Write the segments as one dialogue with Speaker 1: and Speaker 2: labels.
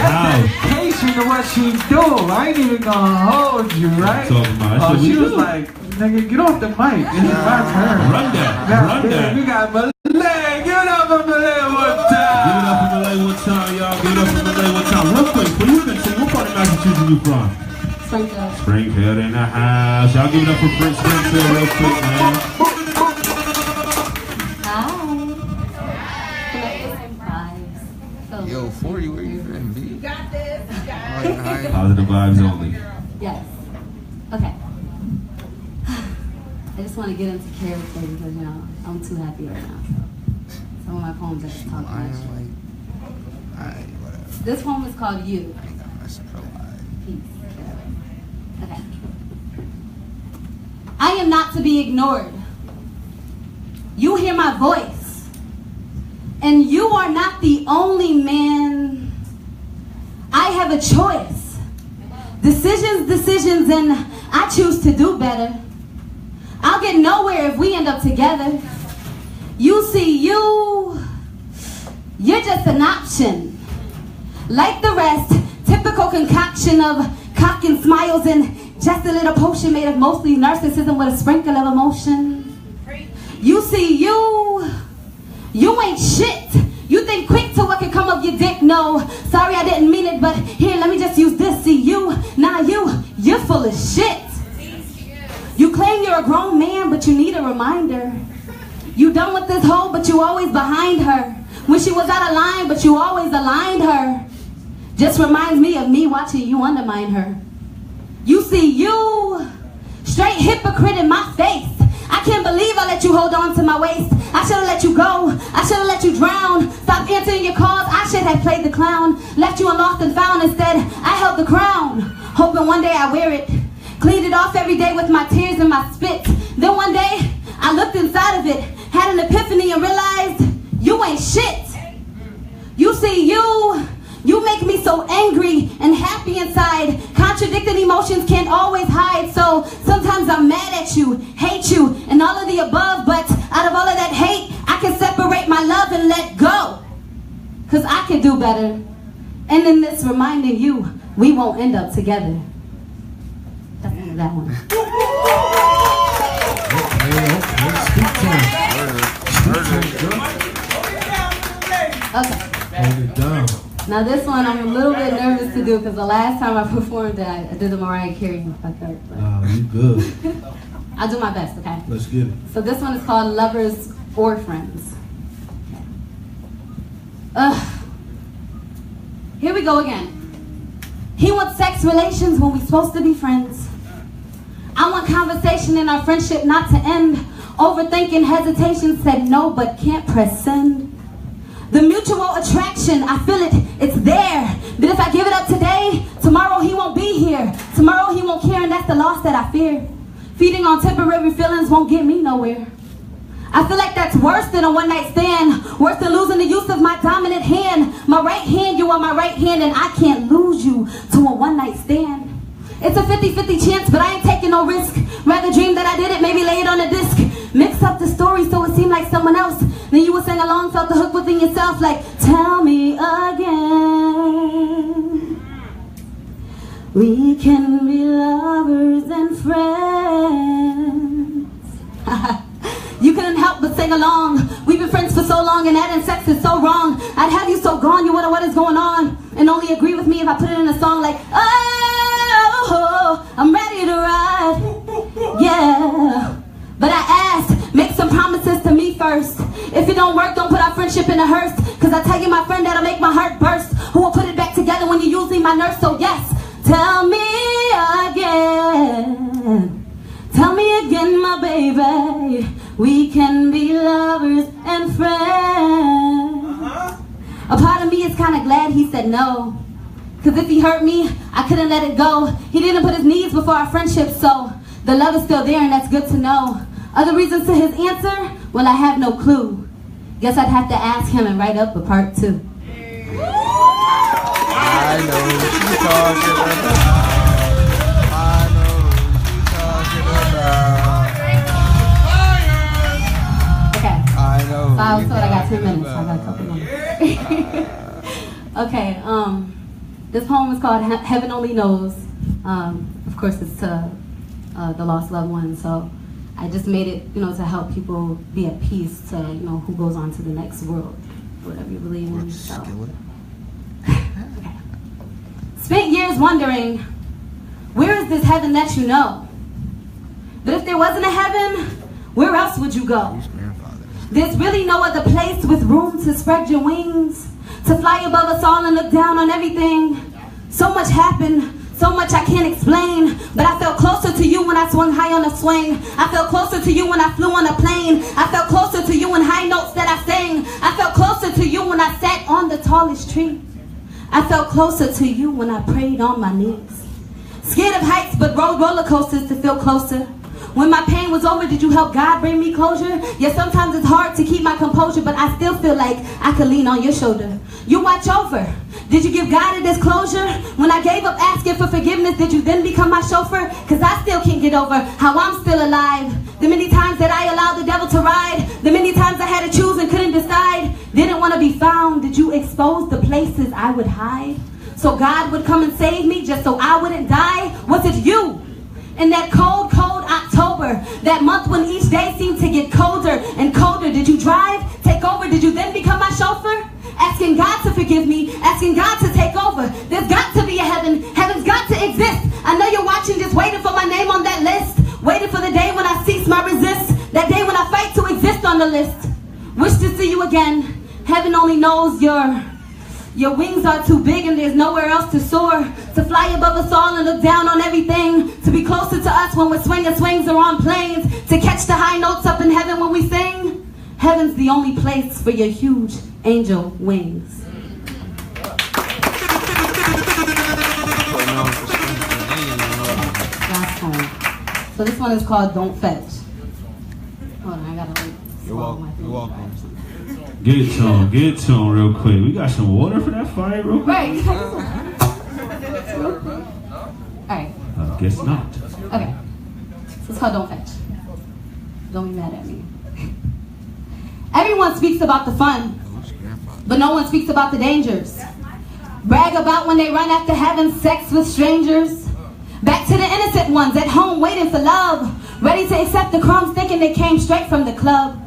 Speaker 1: dedication to what she do. I ain't even gonna hold you, right? Oh, she was like, nigga, get off the mic. It's my turn.
Speaker 2: Run that.
Speaker 1: We got Malay. Give it up for Malay one time.
Speaker 2: Give it up for Malay one time, y'all. Give it up for Malay one time. Real quick, before you continue, what part of Massachusetts are you from?
Speaker 3: Springfield.
Speaker 2: Springfield in the house. Y'all give it up for Springfield real quick, man.
Speaker 3: Hi.
Speaker 4: Yo, 40, where you from, B?
Speaker 3: You got this.
Speaker 2: Positive vibes only.
Speaker 3: Yes. Okay. I just want to get into character because, you know, I'm too happy right now. So some of my poems I just talk too much.
Speaker 4: Alright, whatever.
Speaker 3: This poem is called You.
Speaker 4: I ain't gonna mess up her life.
Speaker 3: Peace. Okay. I am not to be ignored. You hear my voice. And you are not the only man. I have a choice. Decisions, and I choose to do better. I'll get nowhere if we end up together. You see, you're just an option. Like the rest, typical concoction of cock and smiles and just a little potion made of mostly narcissism with a sprinkle of emotion. You see, you ain't shit. You think quick to what can come of your dick. No, sorry I didn't mean it, but here, let me just use this. See, you're full of shit. You claim you're a grown man, but you need a reminder. You done with this hoe, but you always behind her. When she was out of line, but you always aligned her. Just reminds me of me watching you undermine her. You see, you straight hypocrite in my face. I can't believe I let you hold on to my waist. I should have let you go. I should have let you drown. Stop answering your calls. I should have played the clown. Left you in lost and found. Instead, I held the crown. Hoping one day I wear it. Cleaned it off every day with my tears and my spit. Then one day, I looked inside of it, had an epiphany and realized, you ain't shit. You see, you make me so angry and happy inside. Contradicting emotions can't always hide. So sometimes I'm mad at you, hate you, and all of the above. But out of all of that hate, I can separate my love and let go. Cause I can do better. And in this reminding you, we won't end up together. That's the end of that one. Okay.
Speaker 2: Hold it down.
Speaker 3: Now this one I'm a little bit nervous to do because the last time I performed it, I did the Mariah Carey and fucked up.
Speaker 2: Oh, you good.
Speaker 3: I'll do my best, okay?
Speaker 2: Let's get it.
Speaker 3: So this one is called Lovers or Friends. Here we go again. He wants sex relations when we're supposed to be friends. I want conversation in our friendship not to end. Overthinking, hesitation, said no but can't press send. The mutual attraction, I feel it, it's there. But if I give it up today, tomorrow he won't be here. Tomorrow he won't care, and that's the loss that I fear. Feeding on temporary feelings won't get me nowhere. I feel like that's worse than a one-night stand. Worse than losing the use of my dominant hand. My right hand, you are my right hand, and I can't lose you to a one-night stand. It's a 50-50 chance, but I ain't taking no risk. Rather dream that I did it, maybe lay it on a disc. Mix up the story so it seemed like someone else. Then you would sing along, felt the hook within yourself like, tell me again. We can be lovers and friends. You couldn't help but sing along. We've been friends for so long and adding sex is so wrong. I'd have you so gone, you wonder what is going on. And only agree with me if I put it in a song like, oh, I'm ready to ride. Yeah. But I asked, make some promises to me first. If it don't work, don't put our friendship in a hearse. Cause I tell you, my friend, that'll make my heart burst. Who will put it back together when you're using my nurse? So yes, tell me again. Tell me again, my baby. We can be lovers and friends. A part of me is kind of glad he said no. Cause if he hurt me, I couldn't let it go. He didn't put his needs before our friendship, so the love is still there and that's good to know. Other reasons to his answer? Well, I have no clue. Guess I'd have to ask him and write up a part 2.
Speaker 4: I know what you talking about. I know what you talking about.
Speaker 3: Okay.
Speaker 4: I know.
Speaker 3: So I was told I got 10 minutes. So I got a couple more. Okay, This poem is called Heaven Only Knows. Of course, it's to the lost loved one. So I just made it, to help people be at peace to, who goes on to the next world, whatever you believe in. So. Okay. Spent years wondering, where is this heaven that you know? But if there wasn't a heaven, where else would you go? There's really no other place with room to spread your wings, to fly above us all and look down on everything. So much happened, so much I can't explain, but I felt closer to you when I swung high on a swing. I felt closer to you when I flew on a plane. I felt closer to you in high notes that I sang. I felt closer to you when I sat on the tallest tree. I felt closer to you when I prayed on my knees. Scared of heights, but rode roller coasters to feel closer. When my pain was over, did you help God bring me closure? Yeah, sometimes it's hard to keep my composure, but I still feel like I could lean on your shoulder. You watch over. Did you give God a disclosure? When I gave up asking for forgiveness, did you then become my chauffeur? Cause I still can't get over how I'm still alive. The many times that I allowed the devil to ride. The many times I had to choose and couldn't decide. Didn't want to be found. Did you expose the places I would hide? So God would come and save me just so I wouldn't die? Was it you? In that cold, cold October, that month when each day seemed to get colder and colder, did you drive, take over? Did you then become my chauffeur? Asking God to forgive me, asking God to take over. There's got to be a heaven. Heaven's got to exist. I know you're watching, just waiting for my name on that list. Waiting for the day when I cease my resist. That day when I fight to exist on the list. Wish to see you again. Heaven only knows your wings are too big and there's nowhere else to soar. To fly above us all and look down on everything. To be closer to us when we're swinging swings or on planes. To catch the high notes up in heaven when we sing. Heaven's the only place for your huge angel wings. Last poem. So this one is called Don't Fetch. Hold on, I gotta like...
Speaker 4: You're welcome.
Speaker 2: Get to him real quick. We got some water for that fire real quick?
Speaker 3: Right. Alright.
Speaker 2: I guess not.
Speaker 3: Okay. So it's called Don't Fetch. Don't be mad at me. Everyone speaks about the fun, but no one speaks about the dangers. Brag about when they run after having sex with strangers. Back to the innocent ones at home waiting for love, ready to accept the crumbs thinking they came straight from the club.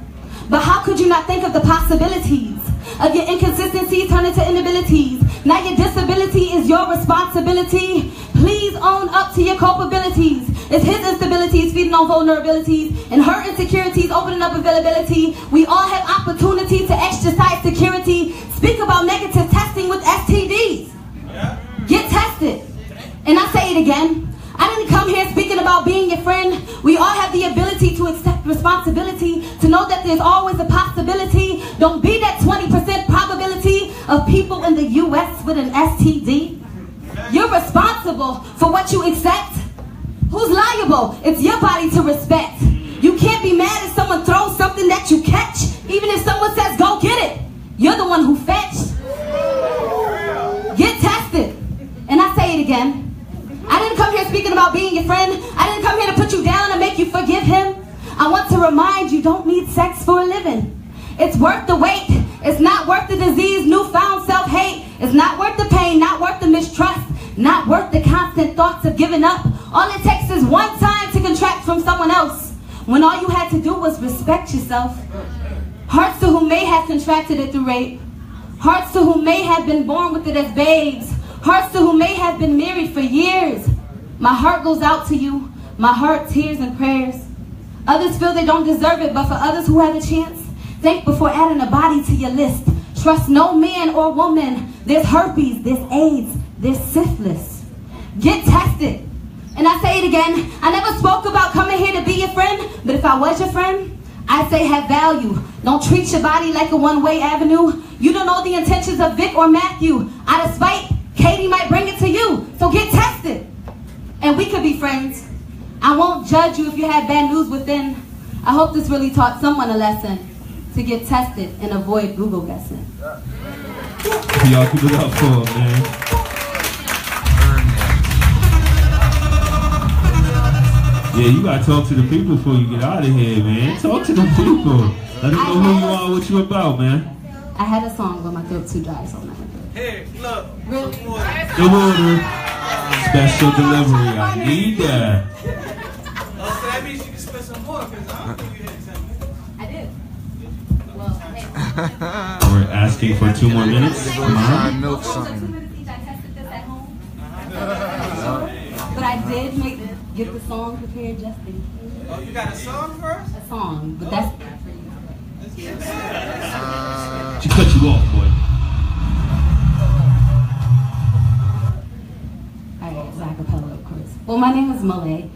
Speaker 3: But how could you not think of the possibilities of your inconsistencies turning to inabilities? Now your disability is your responsibility. Please own up to your culpabilities. It's his instabilities feeding on vulnerabilities, and her insecurities opening up availability. We all have opportunity to exercise security. Speak about negative testing with STDs. Get tested. And I say it again. I didn't come here speaking about being your friend. We all have the ability to accept responsibility, to know that there's always a possibility. Don't be that 20% probability of people in the US with an STD. You're responsible for what you accept. Who's liable? It's your body to respect. You can't be mad if someone throws something that you catch. Even if someone says, go get it. You're the one who fetched. Get tested. And I say it again. I didn't come here speaking about being your friend. I didn't come here to put you down and make you forgive him. I want to remind you, don't need sex for a living. It's worth the wait. It's not worth the disease, newfound self-hate. It's not worth the pain, not worth the mistrust, not worth the constant thoughts of giving up. All it takes is one time to contract from someone else, when all you had to do was respect yourself. Hearts to whom may have contracted it through rape. Hearts to whom may have been born with it as babes. Hearts to whom may have been married for years. My heart goes out to you. My heart, tears and prayers. Others feel they don't deserve it, but for others who have a chance, think before adding a body to your list. Trust no man or woman. There's herpes, there's AIDS, there's syphilis. Get tested. And I say it again, I never spoke about coming here to be your friend, but if I was your friend, I'd say have value. Don't treat your body like a one-way avenue. You don't know the intentions of Vic or Matthew. Out of spite, Katie might bring it to you, so get tested. And we could be friends. I won't judge you if you have bad news within. I hope this really taught someone a lesson to get tested and avoid Google guessing.
Speaker 2: Y'all keep it up for him, man. Yeah, you gotta talk to the people before you get out of here, man. Talk to the people. Let them know who you are, what you about, man.
Speaker 3: I had a song, but my throat's too dry, so I'm not gonna do it.
Speaker 4: Hey, look.
Speaker 3: Really?
Speaker 2: The water. Special delivery. I need that.
Speaker 5: So that means you can spend some more because I don't think you had 10 minutes.
Speaker 3: I did. Well, hey.
Speaker 2: We're asking for 2 more minutes. Come on.
Speaker 4: Milk
Speaker 3: 2
Speaker 4: something.
Speaker 3: minutes each. I tested this at home. But I did get the song prepared just in case.
Speaker 5: Oh, you got a song first?
Speaker 3: A song, but that's
Speaker 2: She cut you off, boy.
Speaker 3: alright, it's acapella, of course. Well, my name is Malay.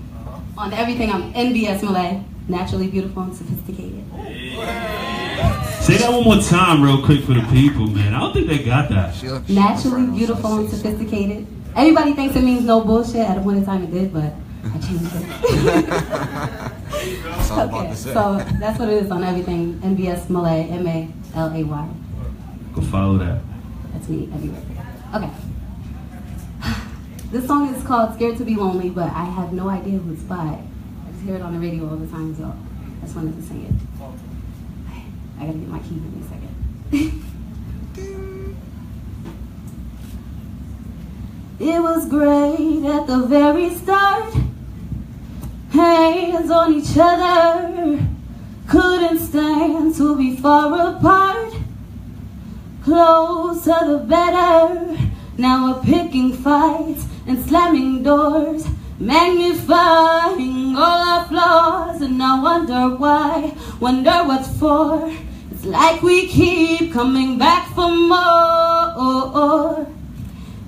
Speaker 3: On everything, I'm Nbs Malay. Naturally beautiful and sophisticated.
Speaker 2: Say that one more time real quick for the people, man. I don't think they got that.
Speaker 3: Naturally beautiful and sophisticated. Everybody thinks it means no bullshit. At one time it did, but I changed it. Okay, so that's what it is on everything. Nbs Malay, M-A-L-A-Y.
Speaker 2: Go follow that.
Speaker 3: That's me everywhere. Okay. This song is called Scared to Be Lonely, but I have no idea who it's by. I just hear it on the radio all the time, so I just wanted to sing it. I gotta get my key in a second. It was great at the very start. Hands on each other, couldn't stand to be far apart. Closer the better. Now we're picking fights and slamming doors, magnifying all our flaws, and I wonder why, wonder what for. It's like we keep coming back for more.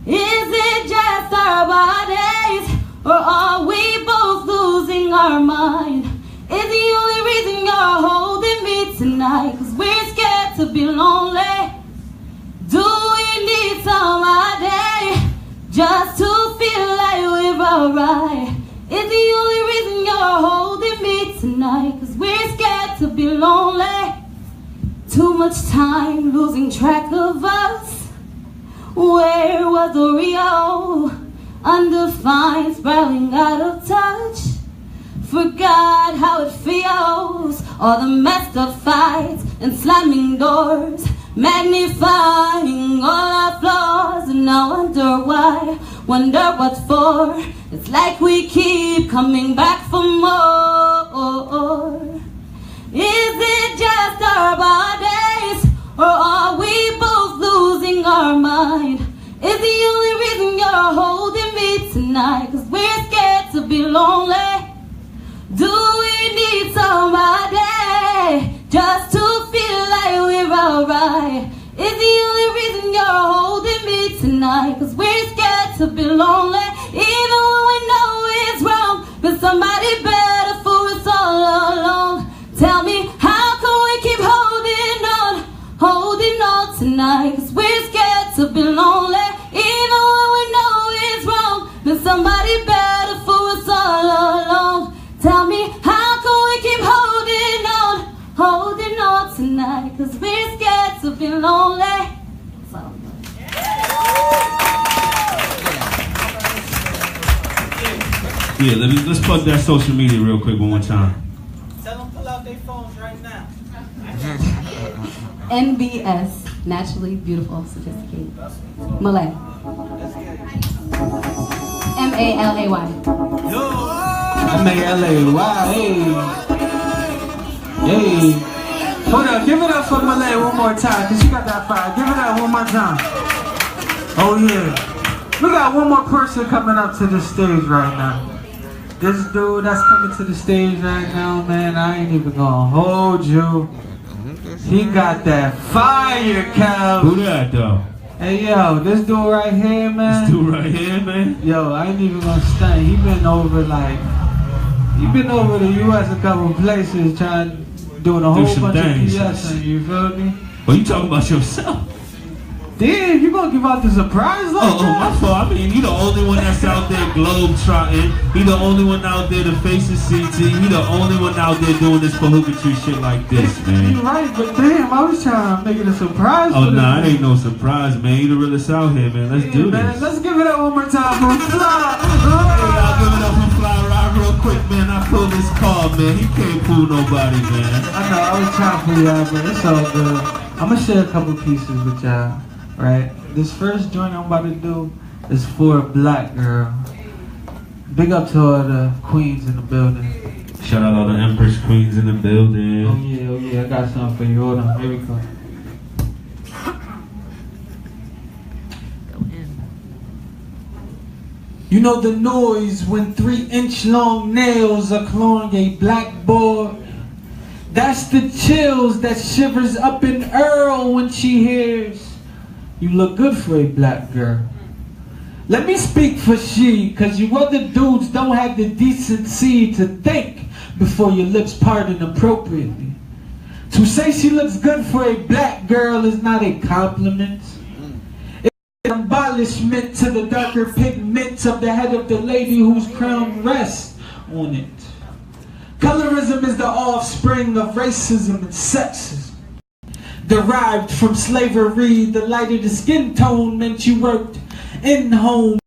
Speaker 3: Is it just our bodies, or are we both losing our mind? Is the only reason you're holding me tonight 'cause we're scared to be lonely? Do we need somebody just to feel like we're alright? Is the only reason you're holding me tonight 'cause we're scared to be lonely? Too much time losing track of us. Where was the real? Undefined, spiraling out of touch. Forgot how it feels. All the messed up fights and slamming doors, magnifying all our flaws, and I wonder why, wonder what for. It's like we keep coming back for more. Is it just our bodies, or are we both losing our mind? Is the only reason you're holding me tonight 'cause we're scared to be lonely? Do we need somebody just to feel like we're alright? Is the only reason you're holding me tonight 'cause we're scared to be lonely? Even when we know it's wrong, but somebody better for us all along. Tell me, how can we keep holding on tonight? 'Cause we're scared to be lonely. Even when we know it's wrong, but somebody better for us all along. Tell me, how can we keep holding on tonight? 'Cause we're scared to be lonely. So.
Speaker 2: Yeah, let's plug that social media real quick one more time.
Speaker 5: Tell them pull out their phones right now.
Speaker 3: NBS, naturally beautiful, sophisticated. Malay. M-A-L-A-Y.
Speaker 1: M-A-L-A-Y. Hey. Hold up, give it up for Malay one more time, 'cause she got that fire. Give it up one more time. Oh yeah. We got one more person coming up to the stage right now. This dude that's coming to the stage right now, man, I ain't even gonna hold you. He got that fire, Cal.
Speaker 2: Who that though?
Speaker 1: Hey yo, this dude right here, man.
Speaker 2: This dude right here, man.
Speaker 1: Yo, I ain't even gonna stunt. He been over the U.S. a couple places trying doing a whole bunch
Speaker 2: things.
Speaker 1: of PS, and you feel me?
Speaker 2: Well, you talking about yourself?
Speaker 1: Damn, you gonna give out the surprise like that?
Speaker 2: Oh, my fault. I mean, you the only one that's out there globe trotting. He the only one out there to face the CT. He the only one out there doing this Pahukatry shit like this, man.
Speaker 1: You right, but damn, I was trying to make it a surprise.
Speaker 2: Oh, nah, it ain't no surprise, man. You the realest out here, man. Let's do
Speaker 1: man,
Speaker 2: this.
Speaker 1: let's give it up one more time for Fly.
Speaker 2: Hey, y'all, give it up for Fly Ride real quick, man. I pulled this card, man. He can't fool nobody, man.
Speaker 1: I know, I was trying for y'all, but it's all good. I'm gonna share a couple pieces with y'all. Right? This first joint I'm about to do is for a black girl. Big up to all the queens in the building.
Speaker 2: Shout out all the Empress Queens in the building.
Speaker 1: Oh yeah, I got something for you. Hold on, here we go. You know the noise when 3-inch long nails are clawing a blackboard? That's the chills that shivers up in Earl when she hears, you look good for a black girl. Let me speak for she, cause you other dudes don't have the decency to think before your lips part inappropriately. To say she looks good for a black girl is not a compliment. Embellishment to the darker pigment of the head of the lady whose crown rests on it. Colorism is the offspring of racism and sexism. Derived from slavery, the lighter the skin tone meant you worked in home.